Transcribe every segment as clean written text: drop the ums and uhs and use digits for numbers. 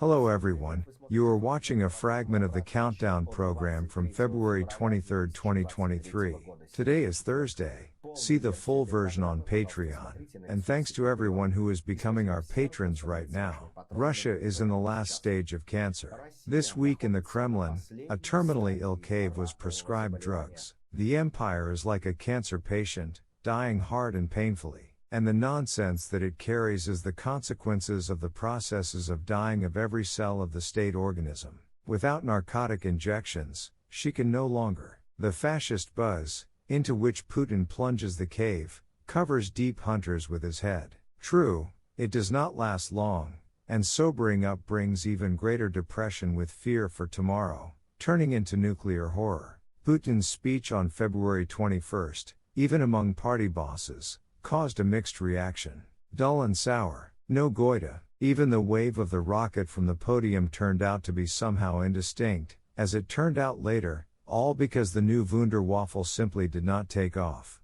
Hello everyone, you are watching a fragment of the Countdown program from February 23, 2023. Today is Thursday. See the full version on Patreon. And thanks to everyone who is becoming our patrons right now. Russia is in the last stage of cancer. This week in the Kremlin, a terminally ill cave was prescribed drugs. The empire is like a cancer patient, dying hard and painfully. And the nonsense that it carries is the consequences of the processes of dying of every cell of the state organism. Without narcotic injections, she can no longer. The fascist buzz, into which Putin plunges the cave, covers deep hunters with his head. True, it does not last long, and sobering up brings even greater depression with fear for tomorrow, turning into nuclear horror. Putin's speech on February 21st, even among party bosses, caused a mixed reaction. Dull and sour, no goita. Even the wave of the rocket from the podium turned out to be somehow indistinct, as it turned out later, all because the new Wunderwaffle simply did not take off.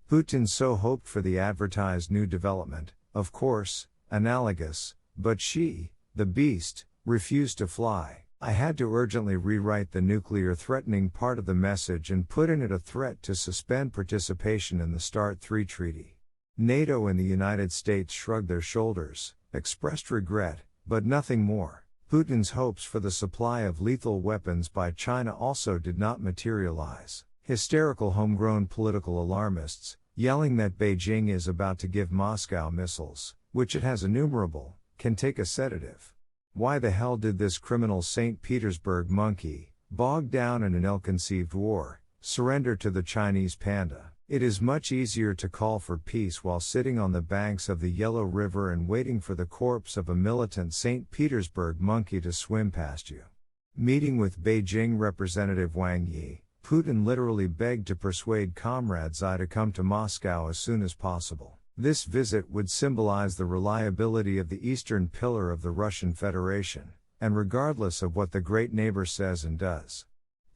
Putin so hoped for the advertised new development, of course, analogous, but she, the beast, refused to fly. I had to urgently rewrite the nuclear threatening part of the message and put in it a threat to suspend participation in the START 3 treaty. NATO and the United States shrugged their shoulders, expressed regret, but nothing more. Putin's hopes for the supply of lethal weapons by China also did not materialize. Hysterical homegrown political alarmists, yelling that Beijing is about to give Moscow missiles, which it has innumerable, can take a sedative. Why the hell did this criminal St. Petersburg monkey, bogged down in an ill-conceived war, surrender to the Chinese panda? It is much easier to call for peace while sitting on the banks of the Yellow River and waiting for the corpse of a militant St. Petersburg monkey to swim past you. Meeting with Beijing Representative Wang Yi, Putin literally begged to persuade Comrade Xi to come to Moscow as soon as possible. This visit would symbolize the reliability of the eastern pillar of the Russian Federation, and regardless of what the great neighbor says and does.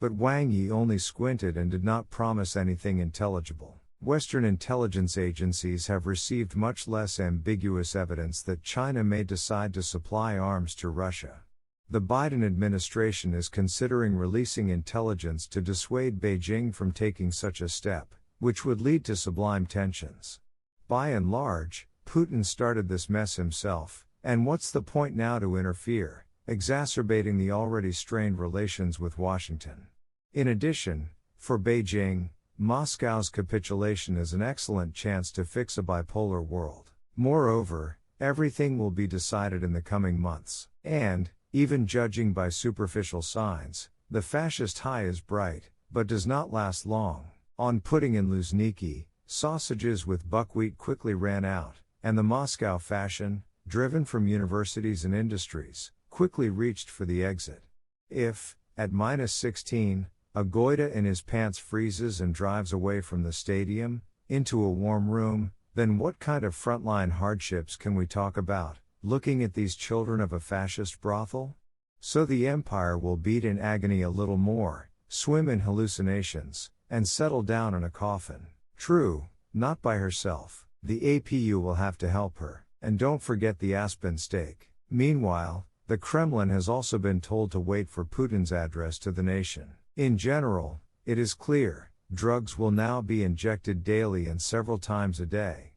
But Wang Yi only squinted and did not promise anything intelligible. Western intelligence agencies have received much less ambiguous evidence that China may decide to supply arms to Russia. The Biden administration is considering releasing intelligence to dissuade Beijing from taking such a step, which would lead to sublime tensions. By and large, Putin started this mess himself, and what's the point now to interfere, exacerbating the already strained relations with Washington? In addition, for Beijing, Moscow's capitulation is an excellent chance to fix a bipolar world. Moreover, everything will be decided in the coming months. And, even judging by superficial signs, the fascist high is bright, but does not last long. On putting in Luzhniki, sausages with buckwheat quickly ran out, and the Moscow fashion, driven from universities and industries, quickly reached for the exit. If, at -16, a goita in his pants freezes and drives away from the stadium, into a warm room, then what kind of frontline hardships can we talk about, looking at these children of a fascist brothel? So the empire will beat in agony a little more, swim in hallucinations, and settle down in a coffin. True, not by herself. The APU will have to help her, and don't forget the Aspen steak. Meanwhile, the Kremlin has also been told to wait for Putin's address to the nation. In general, it is clear, drugs will now be injected daily and several times a day.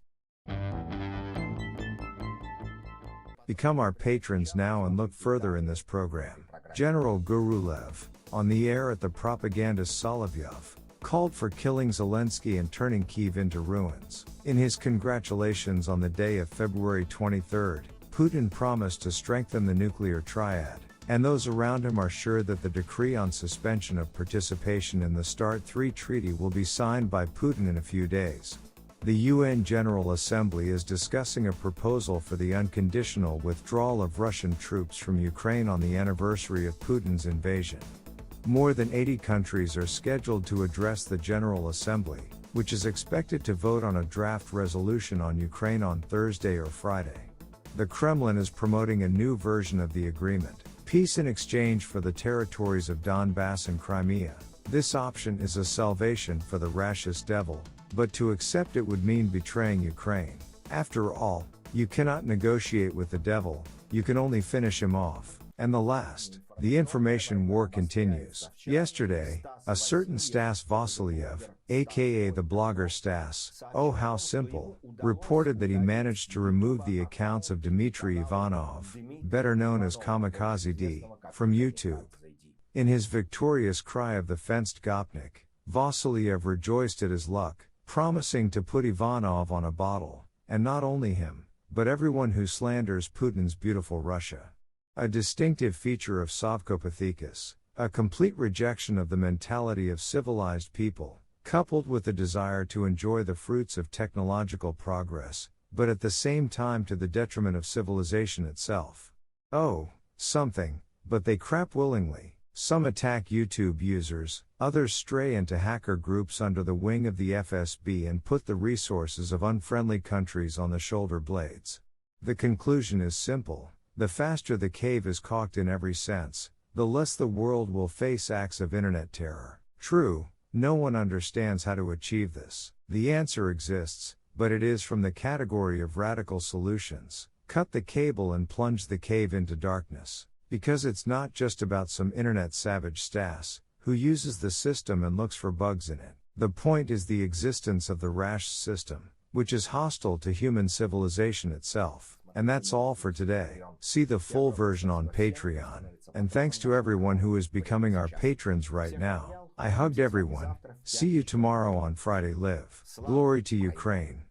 Become our patrons now and look further in this program. General Gurulev, on the air at the propagandist Solovyov, called for killing Zelensky and turning Kyiv into ruins. In his congratulations on the day of February 23, Putin promised to strengthen the nuclear triad, and those around him are sure that the decree on suspension of participation in the START 3 treaty will be signed by Putin in a few days. The UN General Assembly is discussing a proposal for the unconditional withdrawal of Russian troops from Ukraine on the anniversary of Putin's invasion. More than 80 countries are scheduled to address the General Assembly, which is expected to vote on a draft resolution on Ukraine on Thursday or Friday. The Kremlin is promoting a new version of the agreement, peace in exchange for the territories of Donbass and Crimea. This option is a salvation for the rashest devil, but to accept it would mean betraying Ukraine. After all, you cannot negotiate with the devil, you can only finish him off. And the last, the information war continues. Yesterday, a certain Stas Vasiliev, aka the blogger Stas, oh how simple, reported that he managed to remove the accounts of Dmitry Ivanov, better known as Kamikaze D, from YouTube. In his victorious cry of the fenced Gopnik, Vasiliev rejoiced at his luck, promising to put Ivanov on a bottle, and not only him, but everyone who slanders Putin's beautiful Russia. A distinctive feature of Sovkopathicus, a complete rejection of the mentality of civilized people, coupled with the desire to enjoy the fruits of technological progress, but at the same time to the detriment of civilization itself. Oh, something, but they crap willingly. Some attack YouTube users, others stray into hacker groups under the wing of the FSB and put the resources of unfriendly countries on the shoulder blades. The conclusion is simple. The faster the cave is caulked in every sense, the less the world will face acts of internet terror. True, no one understands how to achieve this. The answer exists, but it is from the category of radical solutions. Cut the cable and plunge the cave into darkness. Because it's not just about some internet savage Stas, who uses the system and looks for bugs in it. The point is the existence of the rash system, which is hostile to human civilization itself. And that's all for today. See the full version on Patreon. And thanks to everyone who is becoming our patrons right now. I hugged everyone. See you tomorrow on Friday Live. Glory to Ukraine.